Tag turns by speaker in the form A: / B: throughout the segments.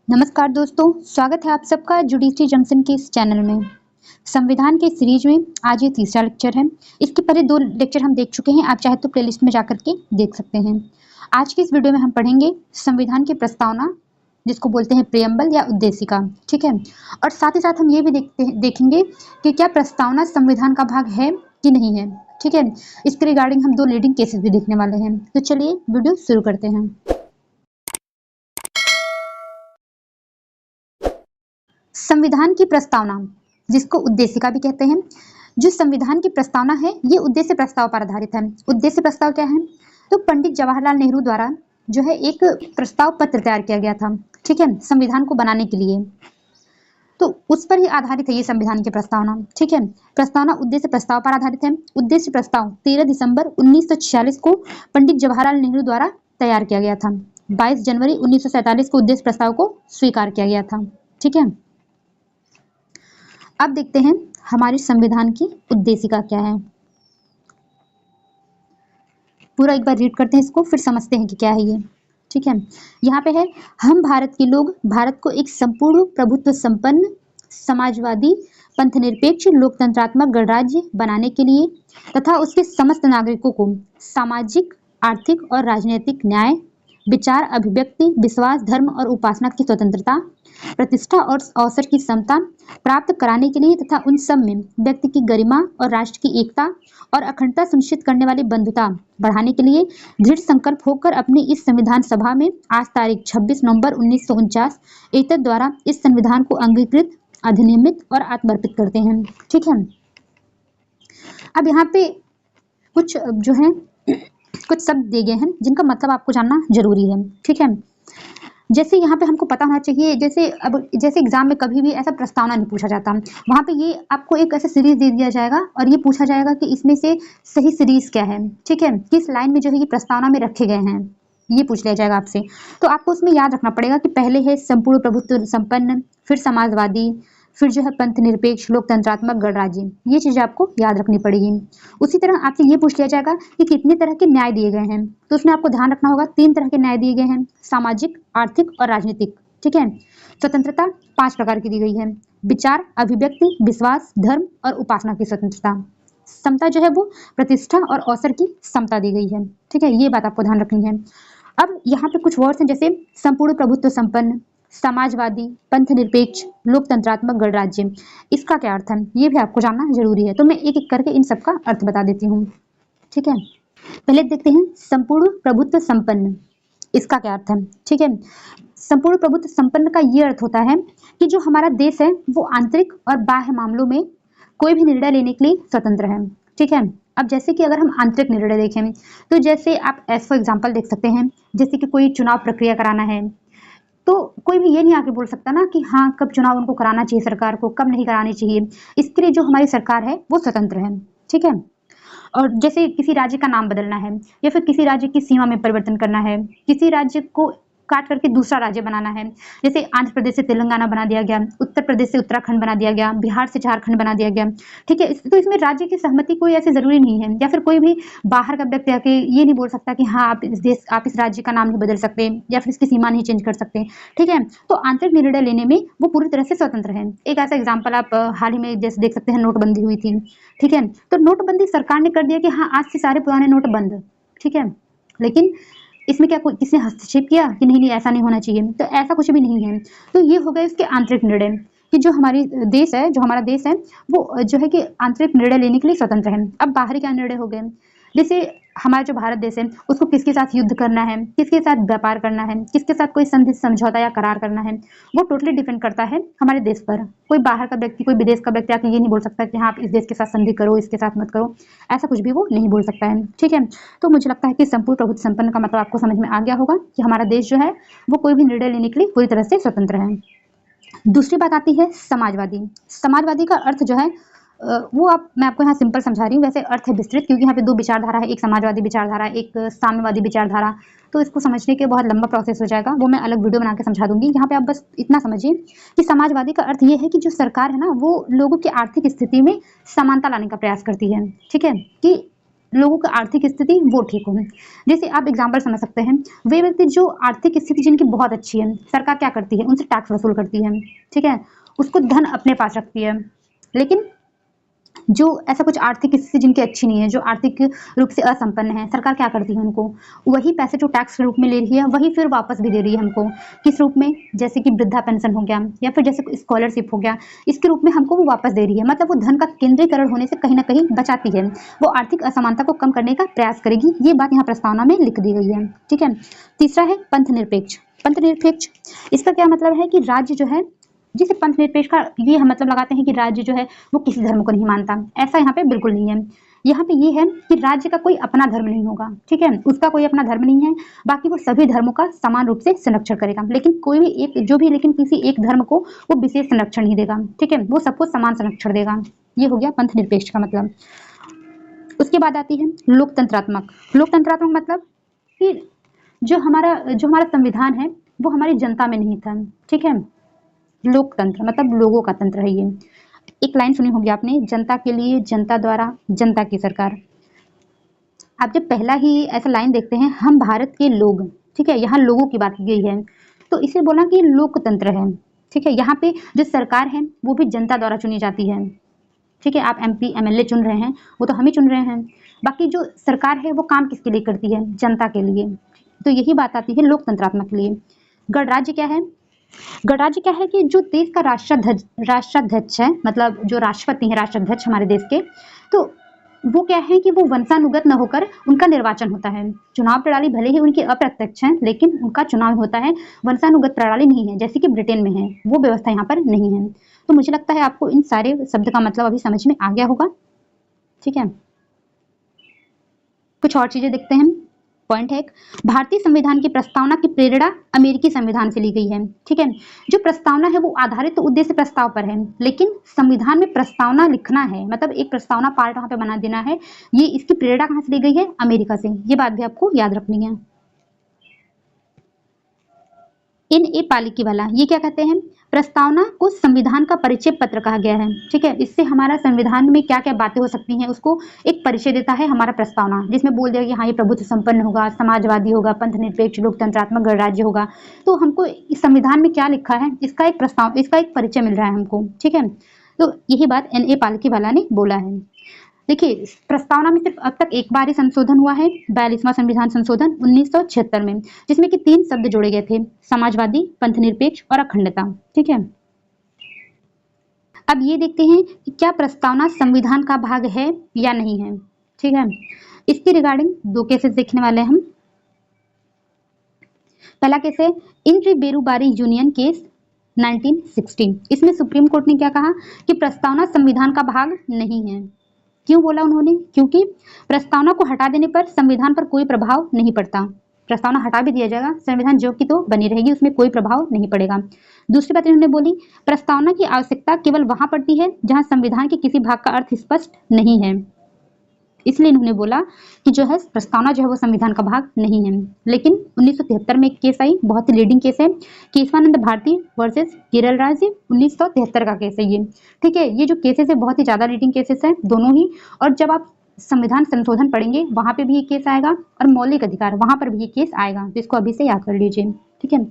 A: नमस्कार दोस्तों, स्वागत है आप सबका जुडिशरी जंक्शन के इस चैनल में। संविधान के सीरीज में आज ये तीसरा लेक्चर है। इसके पहले 2 लेक्चर हम देख चुके हैं, आप चाहे तो प्लेलिस्ट में जाकर के देख सकते हैं। आज की इस वीडियो में हम पढ़ेंगे संविधान की प्रस्तावना, जिसको बोलते हैं प्रियम्बल या उद्देशिका, ठीक है। और साथ ही साथ हम ये भी देखेंगे कि क्या प्रस्तावना संविधान का भाग है कि नहीं है, ठीक है। इसके रिगार्डिंग हम 2 लीडिंग केसेस भी देखने वाले हैं। तो चलिए वीडियो शुरू करते हैं। संविधान की प्रस्तावना, जिसको उद्देशिका भी कहते हैं। जो संविधान की प्रस्तावना है ये उद्देश्य प्रस्ताव पर आधारित है। उद्देश्य प्रस्ताव क्या है? तो पंडित जवाहरलाल नेहरू द्वारा जो है एक प्रस्ताव पत्र तैयार किया गया था, ठीक है, संविधान को बनाने के लिए। तो उस पर ही आधारित है ये संविधान की प्रस्तावना, ठीक है। प्रस्तावना उद्देश्य प्रस्ताव पर आधारित है। उद्देश्य प्रस्ताव 13 दिसंबर 1946 को पंडित जवाहरलाल नेहरू द्वारा तैयार किया गया था। 22 जनवरी 1947 को उद्देश्य प्रस्ताव को स्वीकार किया गया था, ठीक है। अब देखते हैं हमारे संविधान की उद्देशिका क्या है। पूरा एक बार रीड करते हैं इसको, फिर समझते हैं कि क्या है ये, ठीक है। यहाँ पे है, हम भारत के लोग भारत को एक संपूर्ण प्रभुत्व संपन्न समाजवादी पंथनिरपेक्ष लोकतंत्रात्मक गणराज्य बनाने के लिए तथा उसके समस्त नागरिकों को सामाजिक, आर्थिक और राजनीतिक न्याय, विचार, अभिव्यक्ति, विश्वास, धर्म और उपासना की स्वतंत्रता, प्रतिष्ठा और अवसर की समता प्राप्त कराने के लिए तथा उन सब में व्यक्ति की गरिमा और राष्ट्र की एकता और अखंडता सुनिश्चित करने वाली बंधुता बढ़ाने के लिए दृढ़ संकल्प होकर अपनी इस संविधान सभा में आज तारीख 26 नवंबर 1949 एतद द्वारा इस संविधान को अंगीकृत, अधिनियमित और आत्मर्पित करते हैं, ठीक है। अब यहाँ पे कुछ जो है कुछ शब्द दिए गए हैं जिनका मतलब आपको जानना जरूरी है, ठीक है। जैसे यहाँ पे हमको पता होना चाहिए, जैसे एग्जाम में कभी भी ऐसा प्रस्तावना नहीं पूछा जाता, वहाँ पे ये आपको एक ऐसा सीरीज दे दिया जाएगा और ये पूछा जाएगा कि इसमें से सही सीरीज क्या है, ठीक है, किस लाइन में जो है ये प्रस्तावना में रखे गए हैं, ये पूछ लिया जाएगा आपसे। तो आपको उसमें याद रखना पड़ेगा कि पहले है संपूर्ण प्रभुत्व संपन्न, फिर समाजवादी, फिर जो है पंथ निरपेक्ष लोकतंत्रात्मक गणराज्य, ये चीजें आपको याद रखनी पड़ेगी। उसी तरह आपसे ये पूछ लिया जाएगा कि कितने तरह के न्याय दिए गए हैं, तो उसमें आपको ध्यान रखना होगा 3 तरह के न्याय दिए गए हैं, सामाजिक, आर्थिक और राजनीतिक, ठीक है। स्वतंत्रता 5 प्रकार की दी गई है, विचार, अभिव्यक्ति, विश्वास, धर्म और उपासना की स्वतंत्रता। समता जो है वो प्रतिष्ठा और अवसर की समता दी गई है, ठीक है, ये बात आपको ध्यान रखनी है। अब यहाँ पे कुछ वर्ड्स हैं, जैसे संपूर्ण प्रभुत्व संपन्न, समाजवादी, पंथ निरपेक्ष लोकतंत्रात्मक गणराज्य, इसका क्या अर्थ है ये भी आपको जानना जरूरी है। तो मैं एक एक करके इन सबका अर्थ बता देती हूँ, ठीक है। पहले देखते हैं संपूर्ण प्रभुत्व संपन्न, इसका क्या अर्थ है, ठीक है। संपूर्ण प्रभुत्व संपन्न का ये अर्थ होता है कि जो हमारा देश है वो आंतरिक और बाह्य मामलों में कोई भी निर्णय लेने के लिए स्वतंत्र है, ठीक है। अब जैसे कि अगर हम आंतरिक निर्णय देखें तो जैसे आप एज फॉर एग्जाम्पल देख सकते हैं, जैसे कि कोई चुनाव प्रक्रिया कराना है तो कोई भी ये नहीं आके बोल सकता ना कि हाँ कब चुनाव उनको कराना चाहिए सरकार को, कब नहीं करानी चाहिए। इसके लिए जो हमारी सरकार है वो स्वतंत्र है, ठीक है। और जैसे किसी राज्य का नाम बदलना है या फिर किसी राज्य की सीमा में परिवर्तन करना है, किसी राज्य को काट करके दूसरा राज्य बनाना है, जैसे आंध्र प्रदेश से तेलंगाना बना दिया गया, उत्तर प्रदेश से उत्तराखंड बना दिया गया, बिहार से झारखंड बना दिया गया, ठीक है। तो इसमें राज्य की सहमति कोई ऐसे जरूरी नहीं है, या फिर कोई भी बाहर का व्यक्ति आके ये नहीं बोल सकता कि हाँ आप इस राज्य का नाम नहीं बदल सकते या फिर इसकी सीमा नहीं चेंज कर सकते, ठीक है। तो आंतरिक निर्णय लेने में वो पूरी तरह से स्वतंत्र है। एक ऐसा एग्जाम्पल आप हाल ही में जैसे देख सकते हैं, नोटबंदी हुई थी, ठीक है। तो नोटबंदी सरकार ने कर दिया कि हाँ आज से सारे पुराने नोट बंद, ठीक है। लेकिन इसमें क्या कोई किसी ने हस्तक्षेप किया कि नहीं नहीं ऐसा नहीं होना चाहिए, तो ऐसा कुछ भी नहीं है। तो ये हो गए इसके आंतरिक निर्णय कि जो हमारा देश है वो जो है कि आंतरिक निर्णय लेने के लिए स्वतंत्र है। अब बाहरी क्या निर्णय हो गए, जैसे हमारा जो भारत देश है उसको किसके साथ युद्ध करना है, किसके साथ व्यापार करना है, किसके साथ कोई संधि समझौता या करार करना है, वो टोटली डिपेंड करता है हमारे देश पर। कोई बाहर का व्यक्ति, कोई विदेश का व्यक्ति आके ये नहीं बोल सकता कि हाँ आप इस देश के साथ संधि करो, इसके साथ मत करो, ऐसा कुछ भी वो नहीं बोल सकता है, ठीक है। तो मुझे लगता है कि संपूर्ण प्रभुत्व संपन्न का मतलब आपको समझ में आ गया होगा कि हमारा देश जो है वो कोई भी निर्णय लेने के लिए पूरी तरह से स्वतंत्र है। दूसरी बात आती है समाजवादी। समाजवादी का अर्थ जो है मैं आपको यहाँ सिंपल समझा रही हूँ, वैसे अर्थ है विस्तृत क्योंकि यहाँ पे 2 विचारधारा है, एक समाजवादी विचारधारा, एक साम्यवादी विचारधारा। तो इसको समझने के बहुत लंबा प्रोसेस हो जाएगा, वो मैं अलग वीडियो बना के समझा दूंगी। यहाँ पे आप बस इतना समझिए कि समाजवादी का अर्थ ये है कि जो सरकार है ना वो लोगों की आर्थिक स्थिति में समानता लाने का प्रयास करती है, ठीक है। कि लोगों की आर्थिक स्थिति वो ठीक हो। जैसे आप एग्जाम्पल समझ सकते हैं, वे व्यक्ति जो आर्थिक स्थिति जिनकी बहुत अच्छी है, सरकार क्या करती है, उनसे टैक्स वसूल करती है, ठीक है, उसको धन अपने पास रखती है। लेकिन जो ऐसा कुछ आर्थिक स्थिति जिनकी अच्छी नहीं है, जो आर्थिक रूप से असंपन्न है, सरकार क्या करती है, उनको वही पैसे जो टैक्स के रूप में ले रही है वही फिर वापस भी दे रही है हमको। किस रूप में? जैसे कि वृद्धा पेंशन हो गया या फिर जैसे स्कॉलरशिप हो गया, इसके रूप में हमको वो वापस दे रही है। मतलब वो धन का केंद्रीकरण होने से कहीं ना कहीं बचाती है, वो आर्थिक असमानता को कम करने का प्रयास करेगी। ये बात यहाँ प्रस्तावना में लिख दी गई है, ठीक है। तीसरा है पंथ निरपेक्ष। पंथ निरपेक्ष, इसका क्या मतलब है कि राज्य जो है, जिसे पंथ निरपेक्ष का ये हम मतलब लगाते हैं कि राज्य जो है वो किसी धर्म को नहीं मानता, ऐसा यहाँ पे बिल्कुल नहीं है। यहाँ पे ये है कि राज्य का कोई अपना धर्म नहीं होगा, ठीक है, उसका कोई अपना धर्म नहीं है, बाकी वो सभी धर्मों का समान रूप से संरक्षण करेगा। लेकिन कोई भी एक जो भी लेकिन किसी एक धर्म को वो विशेष संरक्षण नहीं देगा, ठीक है, वो सबको समान संरक्षण देगा। ये हो गया पंथ निरपेक्ष का मतलब। उसके बाद आती है लोकतंत्रात्मक। लोकतंत्रात्मक मतलब कि जो हमारा संविधान है वो हमारी जनता में नहीं था, ठीक है। लोकतंत्र मतलब लोगों का तंत्र है। ये एक लाइन सुनी होगी आपने, जनता के लिए, जनता द्वारा, जनता की सरकार। आप जब पहला ही ऐसा लाइन देखते हैं, हम भारत के लोग, ठीक है, यहाँ लोगों की बात की गई है, तो इसे बोला कि लोकतंत्र है, ठीक है। यहाँ पे जो सरकार है वो भी जनता द्वारा चुनी जाती है, ठीक है। आप एमपी एमएलए चुन रहे हैं, वो तो हम ही चुन रहे हैं। बाकी जो सरकार है वो काम किसके लिए करती है? जनता के लिए। तो यही बात आती है लोकतंत्रात्मक के लिए। गणराज्य क्या है? गणराज्य क्या है कि जो देश का राष्ट्राध्यक्ष है, मतलब जो राष्ट्रपति है, राष्ट्राध्यक्ष हमारे देश के, तो वो क्या है कि वो वंशानुगत न होकर उनका निर्वाचन होता है। चुनाव प्रणाली भले ही उनकी अप्रत्यक्ष है, लेकिन उनका चुनाव होता है, वंशानुगत प्रणाली नहीं है जैसे कि ब्रिटेन में है, वो व्यवस्था यहाँ पर नहीं है। तो मुझे लगता है आपको इन सारे शब्द का मतलब अभी समझ में आ गया होगा, ठीक है। कुछ और चीजें देखते हैं। पॉइंट है, भारतीय संविधान की प्रस्तावना की प्रेरणा अमेरिकी संविधान से ली गई है, ठीक है। जो प्रस्तावना है वो आधारित तो उद्देश्य प्रस्ताव पर है, लेकिन संविधान में प्रस्तावना लिखना है, मतलब एक प्रस्तावना पार्ट वहां पे बना देना है, ये इसकी प्रेरणा कहां से ली गई है? अमेरिका से। ये बात भी आपको याद रखनी है। N.A. पालिकीवाला, ये क्या कहते हैं? प्रस्तावना को संविधान का परिचय पत्र कहा गया है, ठीक है। इससे हमारा संविधान में क्या क्या बातें हो सकती हैं उसको एक परिचय देता है हमारा प्रस्तावना, जिसमें बोल दिया कि हाँ ये प्रभुत्व संपन्न होगा, समाजवादी होगा, पंथ निरपेक्ष, लोकतंत्रात्मक गणराज्य होगा। तो हमको इस संविधान में क्या लिखा है इसका एक परिचय मिल रहा है हमको, ठीक है। तो यही बात N.A. पालिकीवाला ने बोला है। देखिए, प्रस्तावना में सिर्फ अब तक एक बार ही संशोधन हुआ है, 42वां संविधान संशोधन 1976 में, जिसमें कि 3 शब्द जोड़े गए थे, समाजवादी, पंथ निरपेक्ष और अखंडता, ठीक है। अब ये देखते हैं कि क्या प्रस्तावना संविधान का भाग है या नहीं है, ठीक है। इसके रिगार्डिंग 2 केसेस देखने वाले हैं हम। पहला केस है इंट्री बेरूबारी यूनियन केस 1916। इसमें सुप्रीम कोर्ट ने क्या कहा कि प्रस्तावना संविधान का भाग नहीं है। क्यों बोला उन्होंने? क्योंकि प्रस्तावना को हटा देने पर संविधान पर कोई प्रभाव नहीं पड़ता। प्रस्तावना हटा भी दिया जाएगा, संविधान जो की तो बनी रहेगी, उसमें कोई प्रभाव नहीं पड़ेगा। दूसरी बात इन्होंने बोली, प्रस्तावना की आवश्यकता केवल वहां पड़ती है जहां संविधान के किसी भाग का अर्थ स्पष्ट नहीं है। इसलिए इन्होंने बोला कि जो है प्रस्तावना जो है वो संविधान का भाग नहीं है। लेकिन 1973 में एक केस आई, बहुत ही लीडिंग केस है, केशवानंद भारती वर्सेस केरल राज्य, 1973 का केस है ये, ठीक है। ये जो केसेस है बहुत ही ज्यादा लीडिंग केसेस है दोनों ही, और जब आप संविधान संशोधन पढ़ेंगे वहां पे भी ये केस आएगा, और मौलिक अधिकार वहां पर भी ये केस आएगा, तो इसको अभी से याद कर लीजिए, ठीक है।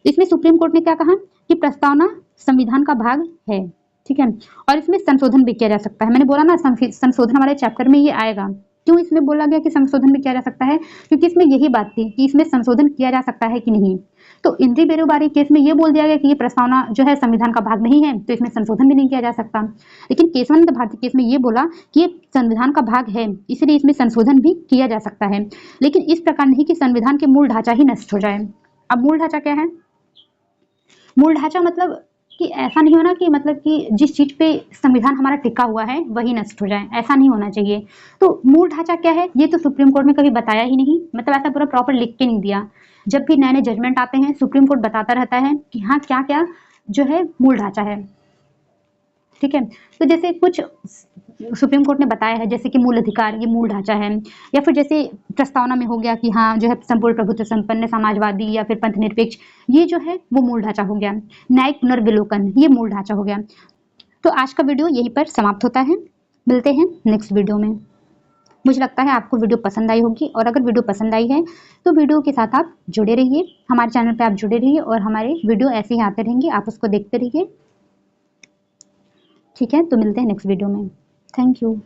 A: इसमें सुप्रीम कोर्ट ने क्या कहा कि प्रस्तावना संविधान का भाग है, ठीक है, और इसमें संशोधन भी किया जा सकता है। मैंने बोला ना संशोधन हमारे चैप्टर में ये आएगा। क्यों इसमें बोला गया कि संशोधन भी किया जा सकता है? क्योंकि इसमें यही बात थी कि इसमें संशोधन किया जा सकता है कि नहीं। तो इंद्री बेरोबारी केस में ये बोल दिया गया कि ये प्रस्तावना जो है संविधान का भाग नहीं है, तो इसमें संशोधन भी नहीं किया जा सकता। लेकिन केशवानंद भारती केस में ये बोला कि ये संविधान का भाग है, इसलिए इसमें संशोधन भी किया जा सकता है, लेकिन इस प्रकार नहीं कि संविधान के मूल ढांचा ही नष्ट हो जाए। अब मूल ढांचा क्या है? मूल ढांचा मतलब कि ऐसा नहीं होना कि मतलब कि जिस चीज पे संविधान हमारा टिका हुआ है वही नष्ट हो जाए, ऐसा नहीं होना चाहिए। तो मूल ढांचा क्या है ये तो सुप्रीम कोर्ट में कभी बताया ही नहीं, मतलब ऐसा पूरा प्रॉपर लिख के नहीं दिया। जब भी नए नए जजमेंट आते हैं सुप्रीम कोर्ट बताता रहता है कि हाँ क्या क्या जो है मूल ढांचा है, ठीक है। तो जैसे कुछ सुप्रीम कोर्ट ने बताया है, जैसे कि मूल अधिकार ये मूल ढांचा है, या फिर जैसे प्रस्तावना में हो गया कि हाँ जो है संपूर्ण प्रभुत्व संपन्न, समाजवादी या फिर पंथ निरपेक्ष, ये जो है वो मूल ढांचा हो गया। न्यायिक पुनर्विलोकन ये मूल ढांचा हो गया। तो आज का वीडियो यहीं पर समाप्त होता है, मिलते हैं नेक्स्ट वीडियो में। मुझे लगता है आपको वीडियो पसंद आई होगी, और अगर वीडियो पसंद आई है तो वीडियो के साथ आप जुड़े रहिए, हमारे चैनल पे आप जुड़े रहिए और हमारे वीडियो ऐसे ही आते रहेंगे, आप उसको देखते रहिए। ठीक है, तो मिलते हैं नेक्स्ट वीडियो में। Thank you.